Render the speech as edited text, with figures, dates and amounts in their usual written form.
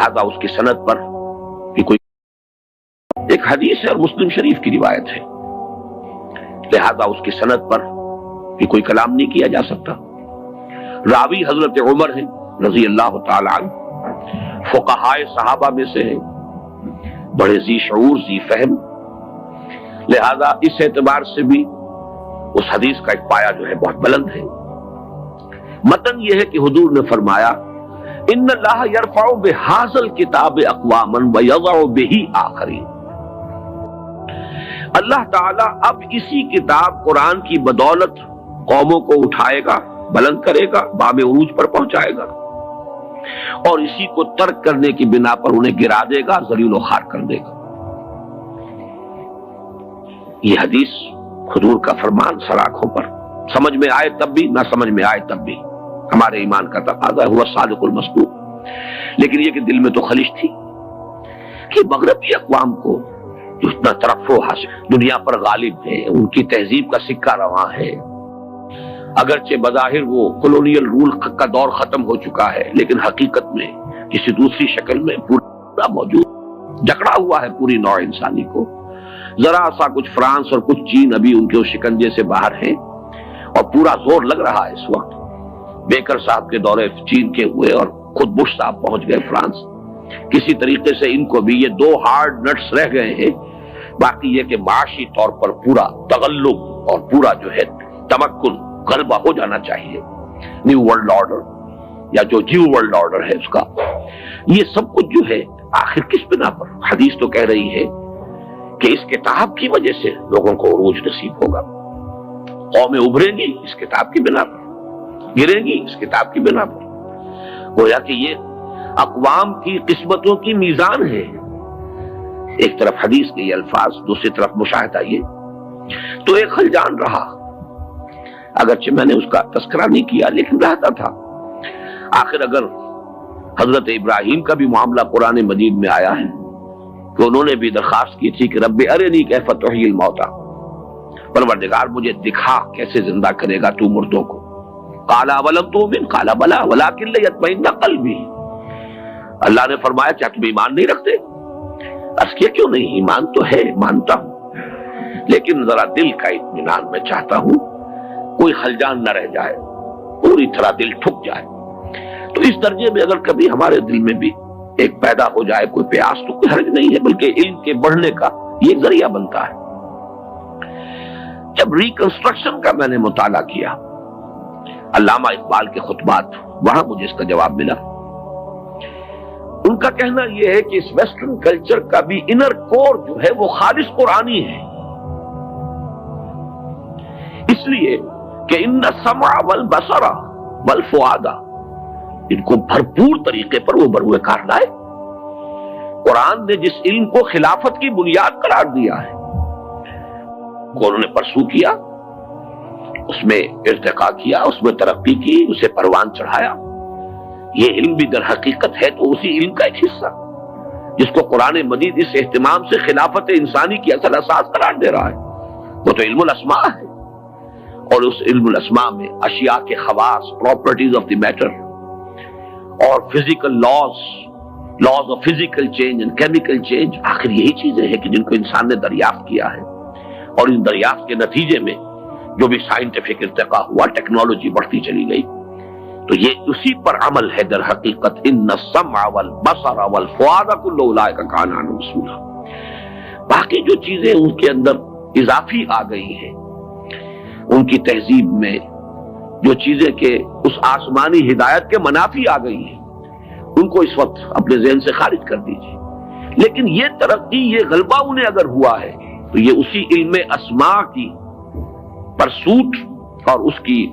لہذا اس کی سند پر بھی کوئی ایک حدیث ہے اور مسلم شریف کی روایت ہے، لہذا اس کی سند پر بھی کوئی کلام نہیں کیا جا سکتا۔ راوی حضرت عمر ہیں رضی اللہ تعالی عنہ، فقہائے صحابہ میں سے ہیں، بڑے ذی شعور ذی فہم، لہذا اس اعتبار سے بھی اس حدیث کا ایک پایہ جو ہے بہت بلند ہے۔ متن یہ ہے کہ حضور نے فرمایا ان اللہ یرفع بہذا الکتاب اقواما ویضع بہ آخرین، اللہ تعالیٰ اب اسی کتاب قرآن کی بدولت قوموں کو اٹھائے گا، بلند کرے گا، باب عروج پر پہنچائے گا، اور اسی کو ترک کرنے کی بنا پر انہیں گرا دے گا، ذلیل و خوار کر دے گا۔ یہ حدیث حضور کا فرمان سراخوں پر، سمجھ میں آئے تب بھی، نہ سمجھ میں آئے تب بھی، ہمارے ایمان کا تقاضا ہوا صادق المصدوق۔ لیکن یہ کہ دل میں تو خلش تھی کہ مغربی اقوام کو جو اتنا ترفع حاصل دنیا پر غالب ہے، ان کی تہذیب کا سکہ رواں ہے، اگرچہ بظاہر وہ کولونیل رول کا دور ختم ہو چکا ہے، لیکن حقیقت میں کسی دوسری شکل میں پورا موجود، جکڑا ہوا ہے پوری نوع انسانی کو۔ ذرا سا کچھ فرانس اور کچھ چین ابھی ان کے اس شکنجے سے باہر ہیں، اور پورا زور لگ رہا ہے اس وقت۔ بیکر صاحب کے دورے چین کے ہوئے اور خود بش صاحب پہنچ گئے فرانس، کسی طریقے سے ان کو بھی یہ دو ہارڈ نٹس رہ گئے ہیں، باقی یہ کہ معاشی طور پر پورا تغلب اور پورا جو ہے تمکن، غلبہ ہو جانا چاہیے۔ نیو ورلڈ آرڈر یا جو جیو ورلڈ آرڈر ہے اس کا، یہ سب کچھ جو ہے آخر کس بنا پر؟ حدیث تو کہہ رہی ہے کہ اس کتاب کی وجہ سے لوگوں کو عروج نصیب ہوگا، قومیں ابھریں گی اس کتاب کی بنا پر، گریں گی اس کتاب کی بنا پر۔ گویا کہ یہ اقوام کی قسمتوں کی میزان ہے، ایک طرف حدیث کے یہ الفاظ، دوسری طرف مشاہدہ یہ، تو ایک خلجان رہا، اگرچہ میں نے اس کا تذکرہ نہیں کیا لیکن رہتا تھا۔ آخر اگر حضرت ابراہیم کا بھی معاملہ قرآن مجید میں آیا ہے کہ انہوں نے بھی درخواست کی تھی کہ رب ارنی کیف تحیی الموتى، پروردگار مجھے دکھا کیسے زندہ کرے گا تو مردوں کو۔ قال اولم تؤمن قال بلی ولکن لیطمئن قلبی، اللہ نے فرمایا کیا تم ایمان نہیں رکھتے؟ عرض کیا کیوں نہیں، ایمان تو ہے، مانتا ہوں، لیکن ذرا دل کا اطمینان میں چاہتا ہوں، کوئی خلجان نہ رہ جائے، پوری طرح دل ٹھک جائے۔ تو اس درجے میں اگر کبھی ہمارے دل میں بھی ایک پیدا ہو جائے کوئی پیاس تو کوئی حرج نہیں ہے، بلکہ علم کے بڑھنے کا یہ ذریعہ بنتا ہے۔ جب ریکنسٹرکشن کا میں نے مطالعہ کیا، علامہ اقبال کے خطبات، وہاں مجھے اس کا جواب ملا۔ ان کا کہنا یہ ہے کہ اس ویسٹرن کلچر کا بھی انر کور جو ہے وہ خالص قرآنی ہے، اس لیے کہ ان السمع والبصر والفؤاد، ان کو بھرپور طریقے پر وہ بروئے کار لائے۔ قرآن نے جس علم کو خلافت کی بنیاد قرار دیا ہے، کو انہوں نے پرسو کیا، اس میں ارتقاء کیا، اس میں ترقی کی، اسے پروان چڑھایا۔ یہ علم بھی در حقیقت ہے تو اسی علم کا ایک حصہ جس کو قرآن مجید اس اہتمام سے خلافت انسانی کی اصل اساس قرار دے رہا ہے، وہ تو علم الاسماء ہے، اور اس علم الاسماء میں اشیاء کے خواص، پراپرٹیز آف دی میٹر، اور physical laws of physical change and chemical change, آخر یہی چیزیں ہیں کہ جن کو انسان نے دریافت کیا ہے، اور ان دریافت کے نتیجے میں جو بھی سائنٹیفک ارتقاء ہوا، ٹیکنالوجی بڑھتی چلی گئی، تو یہ اسی پر عمل ہے در حقیقت۔ ان السمع والبصر والفؤاد كل اولئک کان عنہ مسئولا۔ باقی جو چیزیں ان کے اندر اضافی آ گئی ہیں، ان کی تہذیب میں جو چیزیں کہ اس آسمانی ہدایت کے منافی آ گئی ہیں، ان کو اس وقت اپنے ذہن سے خارج کر دیجیے۔ لیکن یہ ترقی، یہ غلبہ انہیں اگر ہوا ہے تو یہ اسی علم اسماء کی پرسوٹ اور اس کی